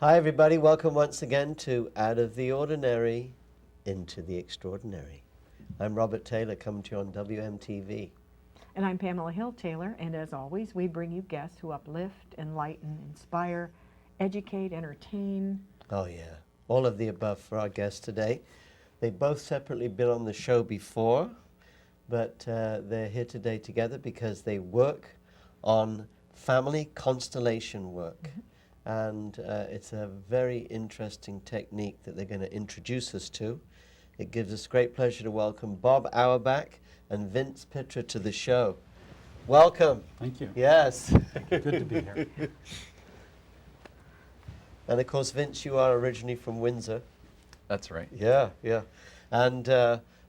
Hi everybody, welcome once again to Out of the Ordinary into the Extraordinary. I'm Robert Taylor, coming to you on WMTV. And I'm Pamela Hill Taylor, and as always, we bring you guests who uplift, enlighten, inspire, educate, entertain. Oh yeah, all of the above for our guests today. They've both separately been on the show before, but they're here today together because they work on family constellation work. Mm-hmm. And it's a very interesting technique that they're going to introduce us to. It gives us great pleasure to welcome Bob Auerbach and Vince Pitre to the show. Welcome. Thank you. Yes. Good to be here. And of course, Vince, you are originally from Windsor. That's right. Yeah. And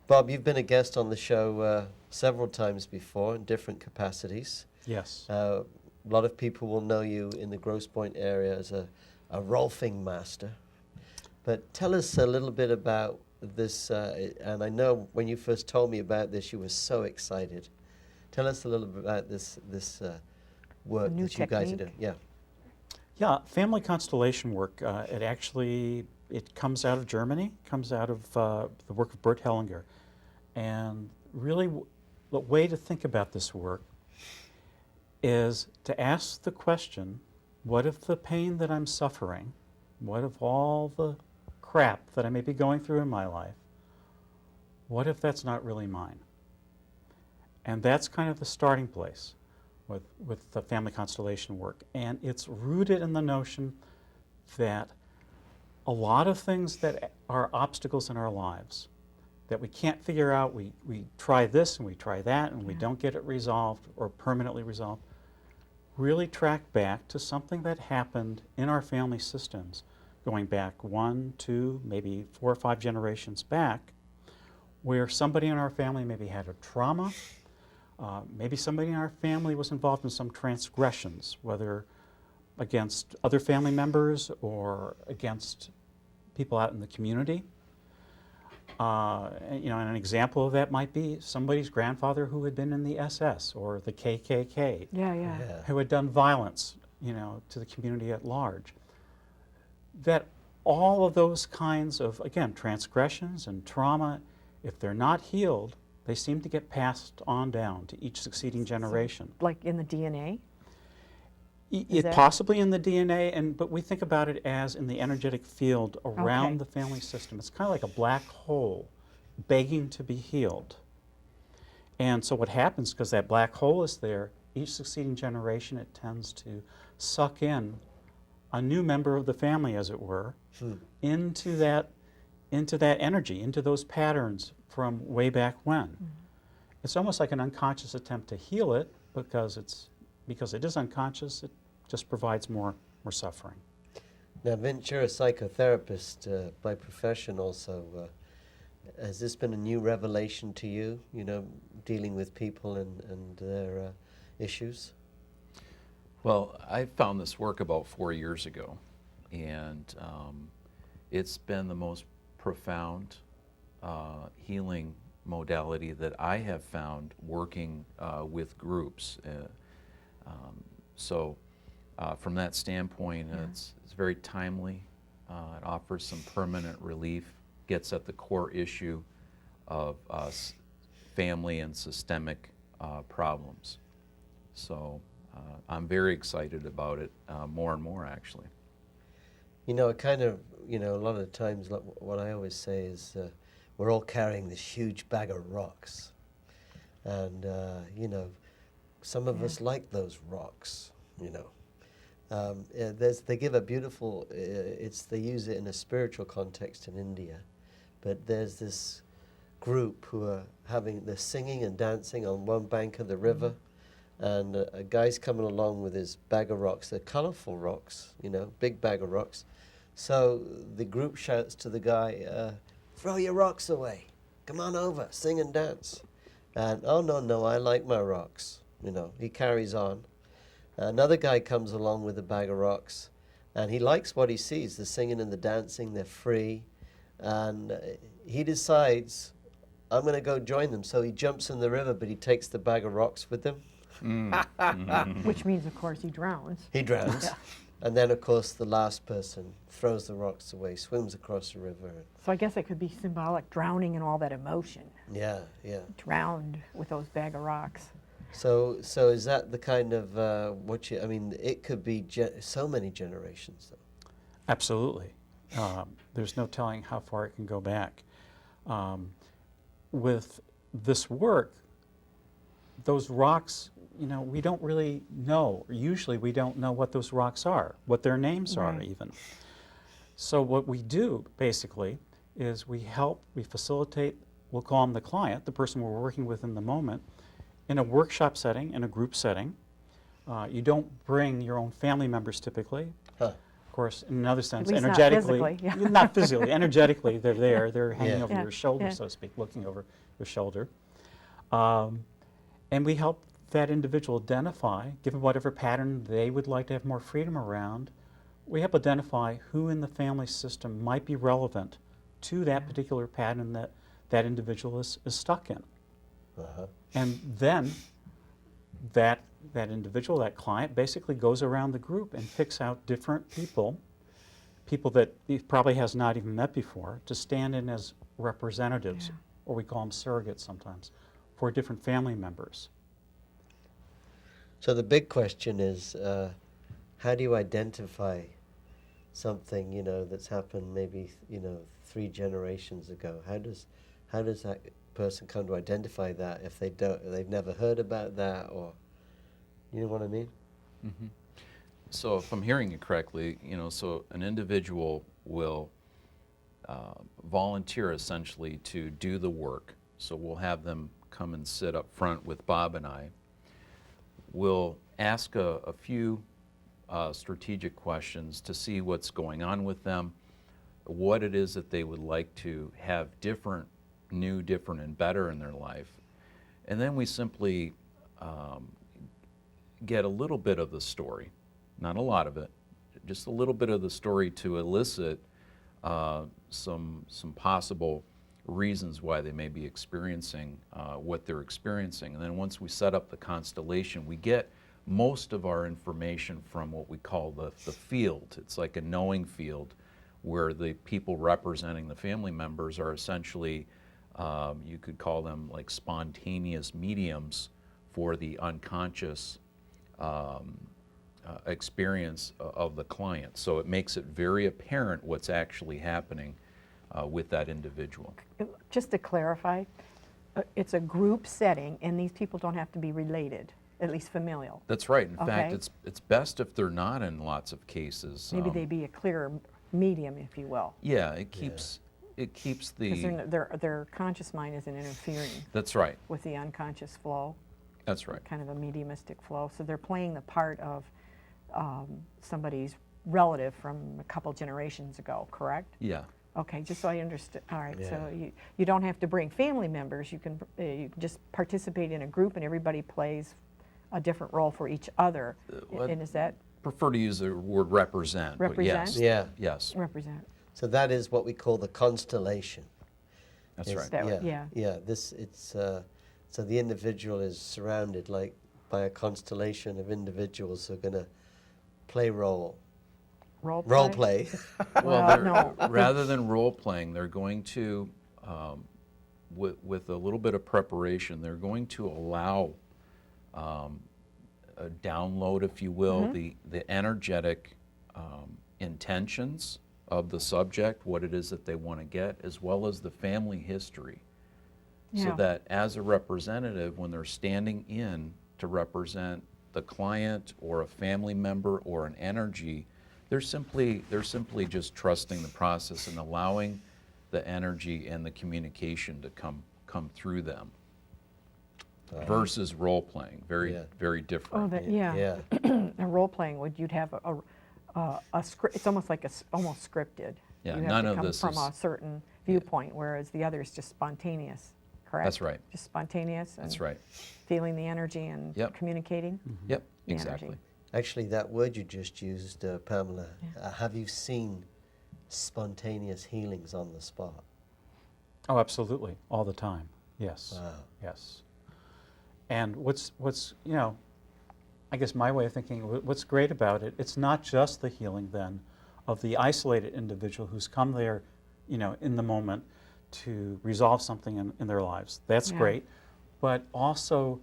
Bob, you've been a guest on the show several times before in different capacities. Yes. A lot of people will know you in the Grosse Pointe area as a Rolfing master. But tell us a little bit about this, and I know when you first told me about this, you were so excited. Tell us a little bit about this work that you guys are doing. Yeah, family constellation work, it comes out of Germany, comes out of the work of Bert Hellinger. And really, the way to think about this work is to ask the question, what if the pain that I'm suffering, what if all the crap that I may be going through in my life, what if that's not really mine? And that's kind of the starting place with the family constellation work. And it's rooted in the notion that a lot of things that are obstacles in our lives that we can't figure out, we try this and we try that and we don't get it resolved or permanently resolved, really track back to something that happened in our family systems going back 1, 2, maybe 4 or 5 generations back, where somebody in our family maybe had a trauma, maybe somebody in our family was involved in some transgressions, whether against other family members or against people out in the community. And an example of that might be somebody's grandfather who had been in the SS or the KKK, who had done violence, to the community at large. That all of those kinds of, again, transgressions and trauma, if they're not healed, they seem to get passed on down to each succeeding generation. So, like in the DNA? Possibly in the DNA, but we think about it as in the energetic field around the family system. It's kind of like a black hole begging to be healed. And so what happens, because that black hole is there, each succeeding generation, it tends to suck in a new member of the family, as it were, into that energy, into those patterns from way back when. Mm-hmm. It's almost like an unconscious attempt to heal it, because it is unconscious, it just provides more suffering. Now, Vince, you're a psychotherapist by profession also. Has this been a new revelation to you, dealing with people and their issues? Well, I found this work about 4 years ago, and it's been the most profound healing modality that I have found working with groups. So from that standpoint, it's very timely. It offers some permanent relief, gets at the core issue of family and systemic problems. So I'm very excited about it, more and more actually. It kind of, a lot of times what I always say is we're all carrying this huge bag of rocks. And, some of us like those rocks, they give a beautiful, they use it in a spiritual context in India, but there's this group who are they're singing and dancing on one bank of the river, and a guy's coming along with his bag of rocks. They're colorful rocks, big bag of rocks. So the group shouts to the guy, throw your rocks away, come on over, sing and dance. And, oh, no, I like my rocks. He carries on. Another guy comes along with a bag of rocks, and he likes what he sees, the singing and the dancing, they're free. And he decides, I'm going to go join them. So he jumps in the river, but he takes the bag of rocks with him. which means, of course, he drowns. He drowns. Yeah. And then, of course, the last person throws the rocks away, swims across the river. So I guess it could be symbolic, drowning in all that emotion, Yeah, yeah. drowned with those bag of rocks. So is that the kind of I mean, it could be so many generations, though. Absolutely. There's no telling how far it can go back. With this work, those rocks, you know, we don't really know. Usually we don't know what those rocks are, what their names are even. So what we do, basically, is we facilitate, we'll call them the client, the person we're working with in the moment, in a workshop setting, in a group setting. You don't bring your own family members typically. Huh. Of course, in another sense, least not energetically, physically, yeah. not physically, energetically, they're there, they're hanging Yeah. over Yeah, your shoulder, yeah. so to speak, looking over your shoulder. And we help that individual identify, given whatever pattern they would like to have more freedom around, we help identify who in the family system might be relevant to that particular pattern that that individual is stuck in. Uh-huh. And then that individual, that client, basically goes around the group and picks out different people that he probably has not even met before, to stand in as representatives, Yeah. or we call them surrogates sometimes, for different family members. So the big question is, how do you identify something, you know, that's happened maybe, you know, 3 generations ago? How does that person come to identify that if they've never heard about that, or, you know what I mean? Mm-hmm. So if I'm hearing you correctly, you know, so an individual will volunteer essentially to do the work. So we'll have them come and sit up front with Bob and I. We'll ask a few strategic questions to see what's going on with them, what it is that they would like to have different, new, different, and better in their life. And then we simply get a little bit of the story, not a lot of it, just a little bit of the story to elicit some possible reasons why they may be experiencing what they're experiencing. And then once we set up the constellation, we get most of our information from what we call the field. It's like a knowing field where the people representing the family members are essentially, you could call them like spontaneous mediums for the unconscious experience of the client. So it makes it very apparent what's actually happening with that individual. Just to clarify, it's a group setting, and these people don't have to be related, at least familial. That's right. In fact, Okay. it's best if they're not in lots of cases. Maybe they be a clearer medium, if you will. Yeah, it keeps Because the. their conscious mind isn't interfering That's right. with the unconscious flow, That's right. kind of a mediumistic flow. So they're playing the part of somebody's relative from a couple generations ago, correct? Yeah. Okay, just so I understood. All right, Yeah. so you don't have to bring family members. You can just participate in a group, and everybody plays a different role for each other. What- And is that Prefer to use the word represent. But Represent? yes. Yeah. Yes. represent? So that is what we call the constellation. That's Is right. That- Yeah. yeah. Yeah. So the individual is surrounded like by a constellation of individuals who are going to play role play. Well, they're- no. rather than role playing, they're going to, with a little bit of preparation, they're going to allow a download, if you will, the energetic intentions of the subject, what it is that they want to get, as well as the family history. So Yeah. that as a representative, when they're standing in to represent the client or a family member or an energy, they're simply just trusting the process and allowing the energy and the communication to come through them. Versus role playing, very Yeah. very Oh, different. that, yeah. Yeah. And role playing, you'd have a script. It's almost like almost scripted. Yeah, You have none to of come this from is- a certain viewpoint, whereas the other is just spontaneous. Correct. That's right. Just spontaneous. That's and right. Feeling the energy and Yep. communicating. Yep, The exactly. energy. Actually, that word you just used, Pamela, have you seen spontaneous healings on the spot? Oh, absolutely, all the time. Yes. Wow. Yes. And what's I guess my way of thinking, what's great about it, it's not just the healing then of the isolated individual who's come there, in the moment to resolve something in their lives. That's great. But also,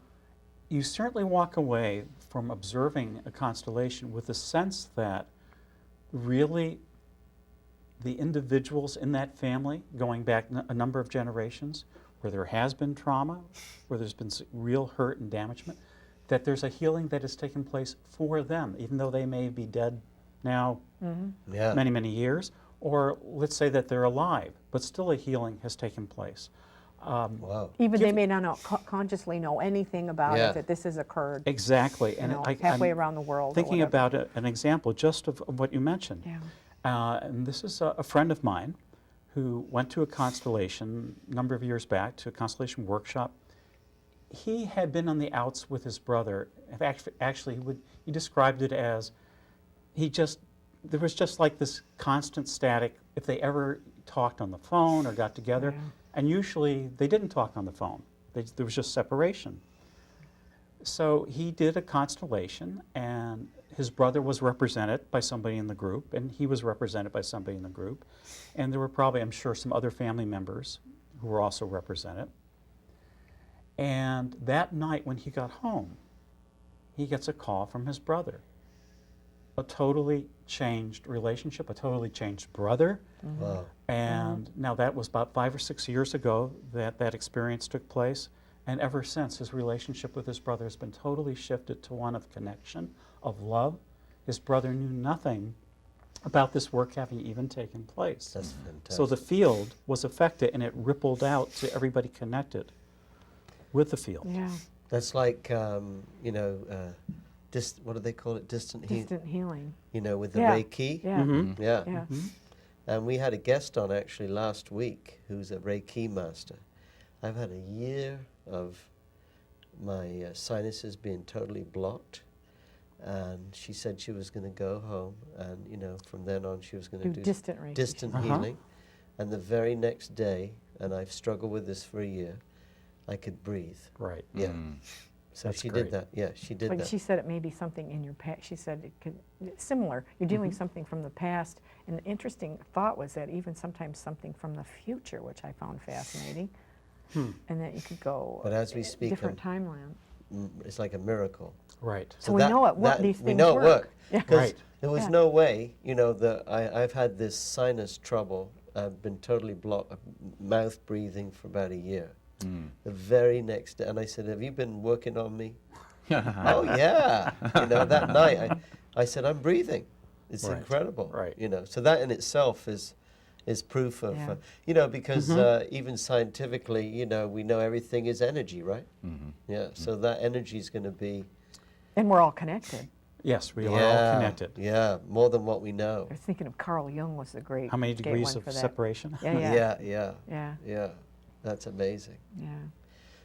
you certainly walk away from observing a constellation with a sense that really the individuals in that family, going back a number of generations, where there has been trauma, where there's been real hurt and damagement, that there's a healing that has taken place for them, even though they may be dead now many, many years, or let's say that they're alive, but still a healing has taken place. Wow. Even they may not consciously know anything about it, that this has occurred. Exactly. And halfway I'm around the world. thinking about an example just of what you mentioned. And this is a friend of mine who went to a constellation a number of years back, to a constellation workshop. He had been on the outs with his brother. Actually, he described it as there was just like this constant static if they ever talked on the phone or got together. And usually they didn't talk on the phone. There was just separation. So he did a constellation, and his brother was represented by somebody in the group, and he was represented by somebody in the group. And there were probably, I'm sure, some other family members who were also represented. And that night when he got home, he gets a call from his brother. A totally changed relationship, a totally changed brother. Wow. And now that was about 5 or 6 years ago that experience took place. And ever since, his relationship with his brother has been totally shifted to one of connection, of love. His brother knew nothing about this work having even taken place. That's fantastic. So the field was affected, and it rippled out to everybody connected with the field. That's like, what do they call it? Distant healing. With the Reiki. Yeah. And we had a guest on actually last week who's a Reiki master. I've had a year of my sinuses being totally blocked, and she said she was going to go home, and from then on she was going to do distant Reiki. Distant healing. And the very next day, and I've struggled with this for a year, I could breathe. Right. Yeah. So That's she great. did that. Yeah, she did But that. she said it may be something in your past. She said it could, similar. You're dealing something from the past. And the interesting thought was that even sometimes something from the future, which I found fascinating. And that you could go But as we speak, different timeline. It's like a miracle. Right. So we know these things we know it work. Yeah. Because Right. there was no way, I've had this sinus trouble. I've been totally blocked, mouth breathing for about a year. The very next day, and I said, "Have you been working on me?" Oh yeah. That night, I said, "I'm breathing. It's Right. incredible." Right. So that in itself is proof of, because even scientifically, we know everything is energy, right? Yeah. So that energy is going to be. And we're all connected. Yes, we are all connected. Yeah, more than what we know. I was thinking of Carl Jung was a great. How many great degrees one of for that. separation? Yeah. That's amazing. Yeah.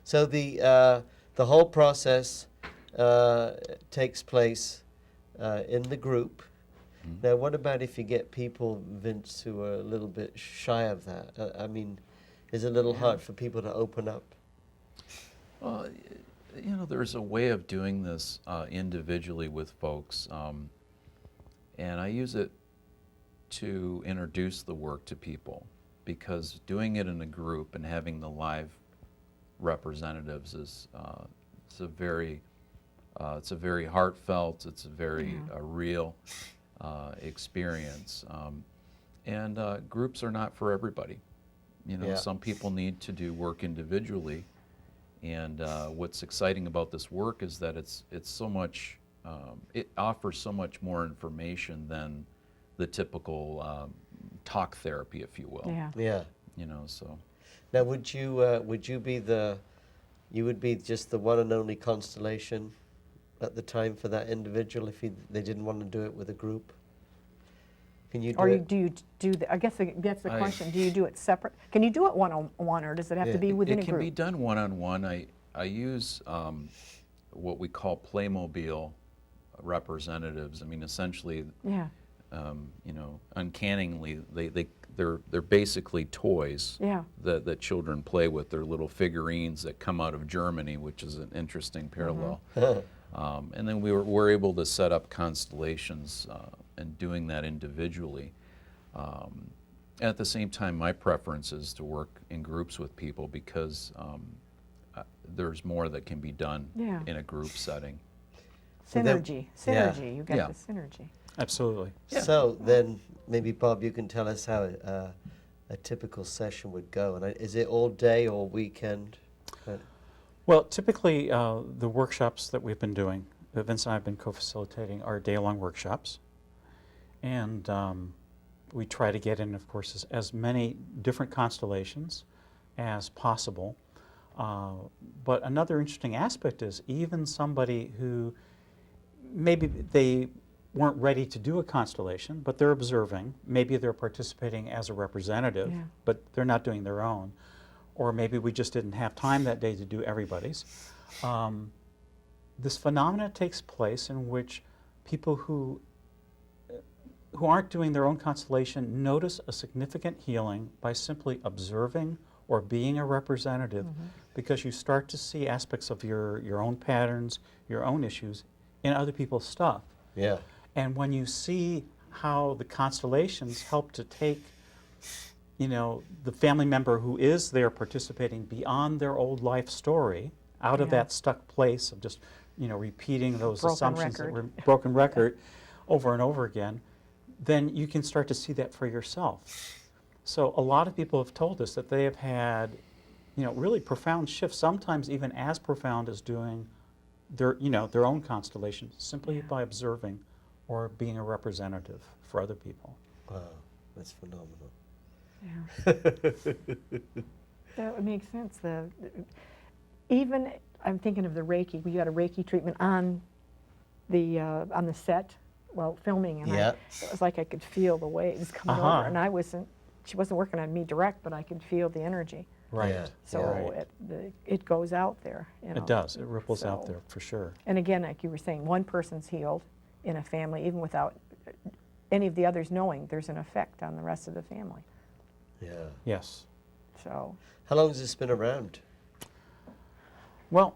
So the whole process takes place in the group. Now, what about if you get people, Vince, who are a little bit shy of that? Is it a little hard for people to open up? Well, there's a way of doing this individually with folks, and I use it to introduce the work to people, because doing it in a group and having the live representatives is it's a very heartfelt, it's a very real experience, and groups are not for everybody. Some people need to do work individually, and what's exciting about this work is that it's so much, it offers so much more information than the typical talk therapy, if you will. Yeah. So. Now, would you be you would be just the one and only constellation at the time for that individual if they didn't want to do it with a group? Can you do it? Do you do the, I guess that's the question. Do you do it separate? Can you do it one-on-one, or does it have to be within a group? It can be done one-on-one. I use what we call Playmobil representatives. Essentially, uncannily, they're basically toys that children play with. They're little figurines that come out of Germany, which is an interesting parallel. And then we're able to set up constellations and doing that individually. At the same time, my preference is to work in groups with people because there's more that can be done Yeah. in a group setting. So then- Synergy. yeah. Synergy. You got Yeah. the synergy. Absolutely. So then, maybe Bob, you can tell us how a typical session would go. And is it all day or weekend? Well, typically, the workshops that we've been doing, that Vince and I have been co-facilitating, are day-long workshops. And we try to get in, of course, as many different constellations as possible. But another interesting aspect is even somebody who maybe they weren't ready to do a constellation, but they're observing. Maybe they're participating as a representative, Yeah. but they're not doing their own. Or maybe we just didn't have time that day to do everybody's. This phenomena takes place in which people who aren't doing their own constellation notice a significant healing by simply observing or being a representative, because you start to see aspects of your own patterns, your own issues in other people's stuff. Yeah. And when you see how the constellations help to take, the family member who is there participating beyond their old life story, out of Yeah. that stuck place of just, repeating those Broken assumptions that record. were broken record over and over again, then you can start to see that for yourself. So a lot of people have told us that they have had, really profound shifts, sometimes even as profound as doing their own constellation, simply by observing or being a representative for other people. Wow, that's phenomenal. Yeah. That makes sense. Even I'm thinking of the Reiki. We got a Reiki treatment on the set while filming, and Yeah. it was like I could feel the waves coming Uh-huh. over, and she wasn't working on me direct, but I could feel the energy. Right. Yeah. So Right. it goes out there. It does. It ripples out So- there for sure. And again, like you were saying, one person's healed in a family, even without any of the others knowing, there's an effect on the rest of the family. Yeah. Yes. So, How long has this been around? Well,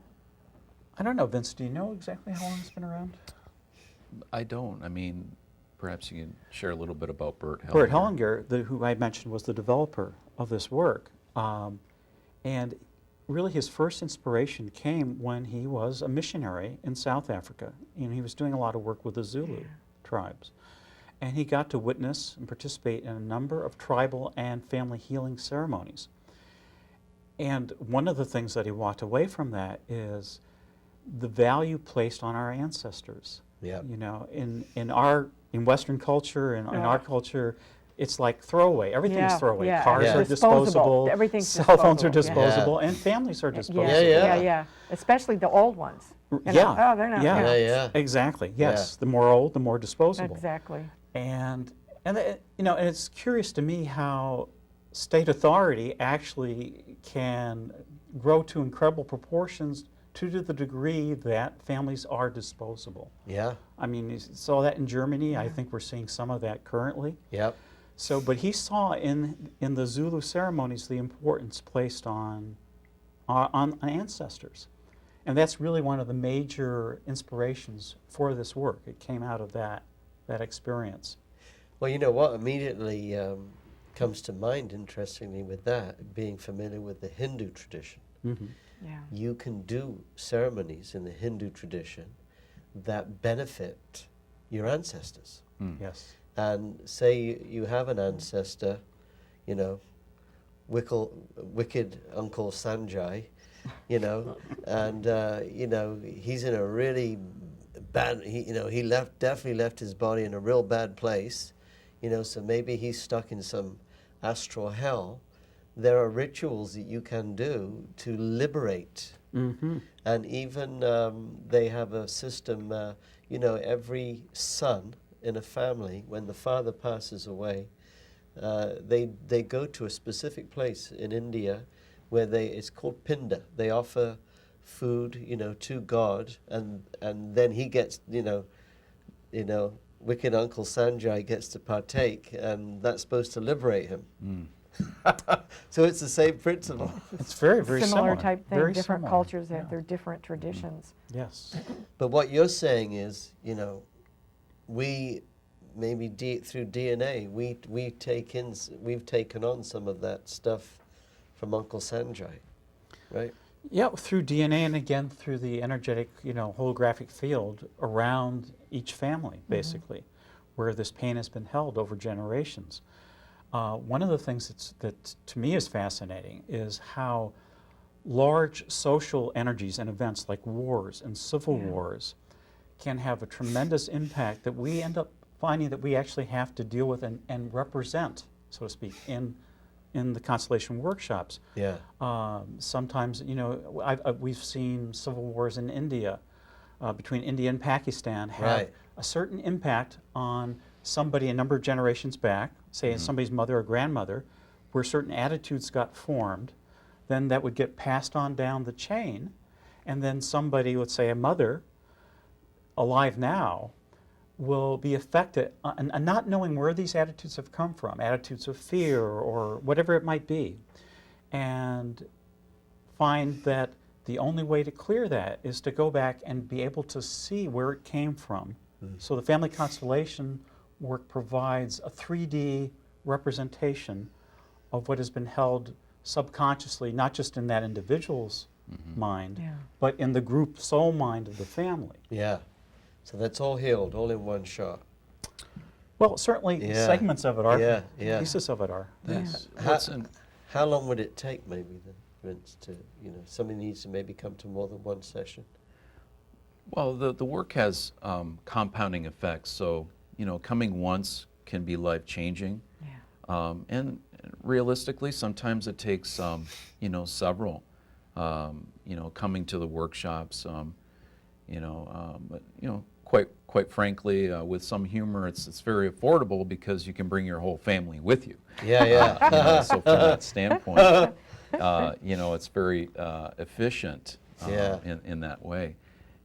I don't know, Vince. Do you know exactly how long it's been around? I don't. I mean, perhaps you can share a little bit about Bert Hellinger. Bert Hellinger, who I mentioned, was the developer of this work. And really his first inspiration came when he was a missionary in South Africa. He was doing a lot of work with the Zulu tribes. And he got to witness and participate in a number of tribal and family healing ceremonies. And one of the things that he walked away from that is the value placed on our ancestors. Yeah. In Western culture, in our culture, it's like throwaway. Everything's Yeah, throwaway. yeah. Cars Yeah. are disposable. Everything's Cell phones are disposable, yeah. disposable, and families are disposable. Yeah. Especially the old ones. Yeah. Oh, they're not. Yeah. Yeah. Exactly. Yes. The more old, the more disposable. Exactly. And it's curious to me how state authority actually can grow to incredible proportions to the degree that families are disposable. Yeah. I mean, you saw that in Germany. I think we're seeing some of that currently. Yep. So, but he saw in the Zulu ceremonies the importance placed on ancestors. And that's really one of the major inspirations for this work. It came out of that experience. Well, you know what immediately comes to mind, interestingly, with that, being familiar with the Hindu tradition. Mm-hmm. Yeah. You can do ceremonies in the Hindu tradition that benefit your ancestors. Yes. And say you have an ancestor, wicked Uncle Sanjay, and he's in a really bad. He definitely left his body in a real bad place, So maybe he's stuck in some astral hell. There are rituals that you can do to liberate. Mm-hmm. And even they have a system, every son in a family, when the father passes away, they go to a specific place in India where it's called Pinda. They offer food, to God, and then he gets, wicked Uncle Sanjay gets to partake, and that's supposed to liberate him. So it's the same principle. It's very, very similar. type thing. Very Different similar. cultures have Yeah. their different traditions. Yes. But what you're saying is, you know, we maybe through DNA, we've taken on some of that stuff from Uncle Sanjay, right? Yeah, through DNA and again through the energetic, holographic field around each family, basically, where this pain has been held over generations. One of the things that to me is fascinating is how large social energies and events like wars and civil wars can have a tremendous impact that we end up finding that we actually have to deal with and represent, so to speak, in the constellation workshops. Yeah. Sometimes, we've seen civil wars in India, between India and Pakistan, have a certain impact on somebody a number of generations back, say somebody's mother or grandmother, where certain attitudes got formed, then that would get passed on down the chain, and then somebody, let's say a mother, alive now, will be affected, and not knowing where these attitudes have come from, attitudes of fear or whatever it might be, and find that the only way to clear that is to go back and be able to see where it came from. So the family constellation work provides a 3D representation of what has been held subconsciously, not just in that individual's mind, but in the group soul mind of the family. Yeah. So that's all healed, all in one shot. Well, certainly segments of it are, pieces of it are. That's, How long would it take, maybe, then, Vince, to, somebody needs to maybe come to more than one session? well, the work has compounding effects. So, coming once can be life-changing. And realistically, sometimes it takes, several, coming to the workshops, but, quite frankly, with some humor, it's very affordable because you can bring your whole family with you. Yeah. So from that standpoint, it's very efficient in that way.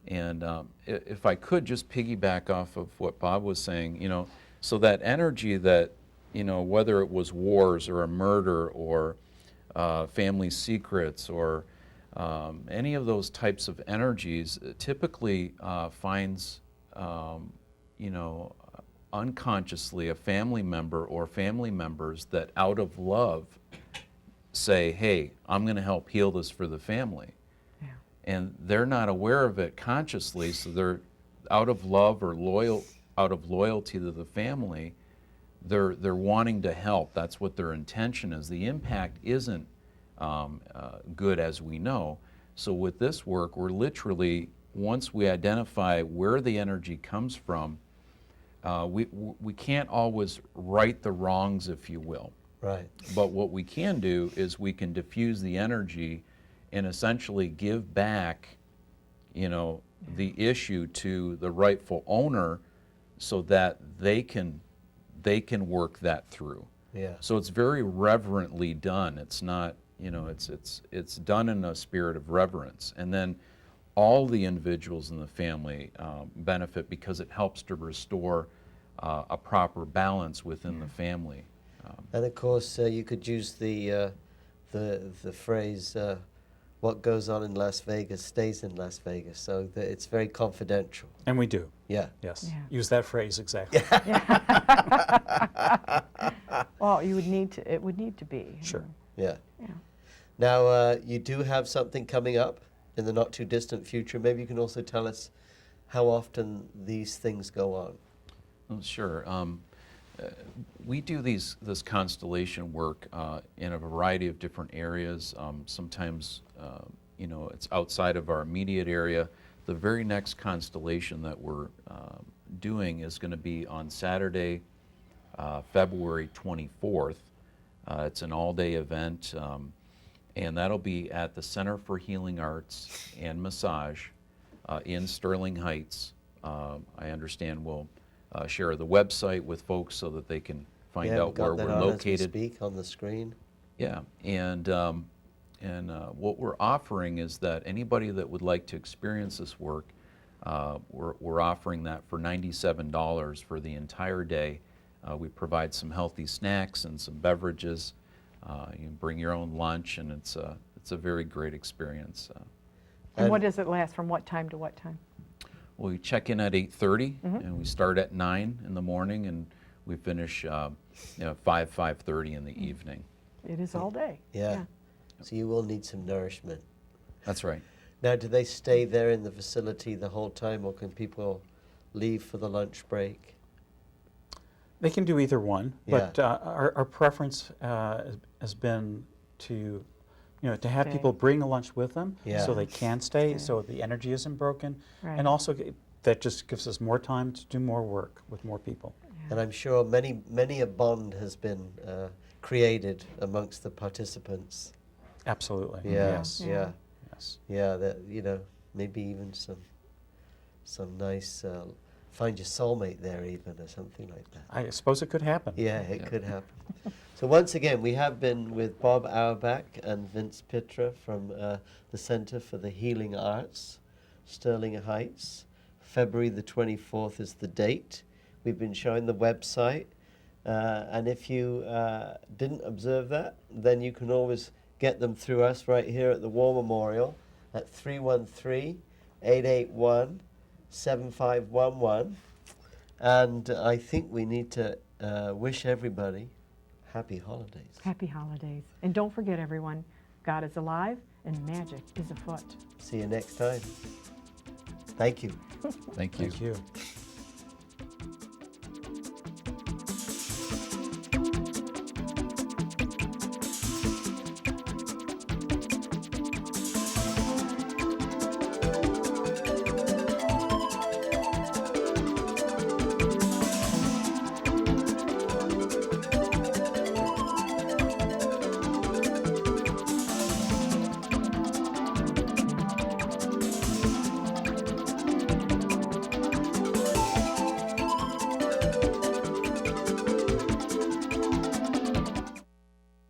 And if I could just piggyback off of what Bob was saying, so that energy that, whether it was wars or a murder or family secrets or any of those types of energies typically finds, unconsciously a family member or family members that out of love say, hey, I'm going to help heal this for the family. And they're not aware of it consciously, so they're out of love or out of loyalty to the family, they're wanting to help. That's what their intention is. The impact isn't good, as we know. So with this work, we're literally, once we identify where the energy comes from, we can't always right the wrongs, if you will. Right. But what we can do is we can diffuse the energy and essentially give back, the issue to the rightful owner so that they can work that through. Yeah. So it's very reverently done. It's not, it's done in a spirit of reverence. And then all the individuals in the family benefit because it helps to restore a proper balance within the family. And of course, you could use the phrase, what goes on in Las Vegas stays in Las Vegas, so that it's very confidential. And we do. Yeah. Yes. Use that phrase exactly. Well, it would need to be. Sure. Yeah. Now, you do have something coming up in the not too distant future. Maybe you can also tell us how often these things go on. Oh, sure. We do this constellation work in a variety of different areas. Sometimes, it's outside of our immediate area. The very next constellation that we're doing is going to be on Saturday, February 24th. It's an all-day event, and that'll be at the Center for Healing Arts and Massage in Sterling Heights. I understand we'll share the website with folks so that they can find out where we're located. As we speak on the screen. Yeah, and what we're offering is that anybody that would like to experience this work, we're offering that for $97 for the entire day. We provide some healthy snacks and some beverages. You can bring your own lunch, and it's a very great experience. And what does it last from what time to what time? Well, we check in at 8:30, and we start at 9 in the morning, and we finish 5:30 in the evening. It is all day. Yeah. So you will need some nourishment. That's right. Now, do they stay there in the facility the whole time, or can people leave for the lunch break? They can do either one, Yeah. but our preference has been to, to have Stay. people bring a lunch with them, Yeah. so they can stay, Stay. so the energy isn't broken, Right. and also that just gives us more time to do more work with more people. And I'm sure many a bond has been created amongst the participants. Absolutely. Yeah, Yes. yeah, Yes. yeah. That maybe even some nice find your soulmate there, even, or something like that. I suppose it could happen. Yeah, it Yeah. could happen. So once again, we have been with Bob Auerbach and Vince Pitre from the Center for the Healing Arts, Sterling Heights. February the 24th is the date. We've been showing the website. And if you didn't observe that, then you can always get them through us right here at the War Memorial at 313-881-7511. And I think we need to wish everybody happy holidays. Happy holidays. And don't forget, everyone, God is alive and magic is afoot. See you next time. Thank you. Thank you. Thank you.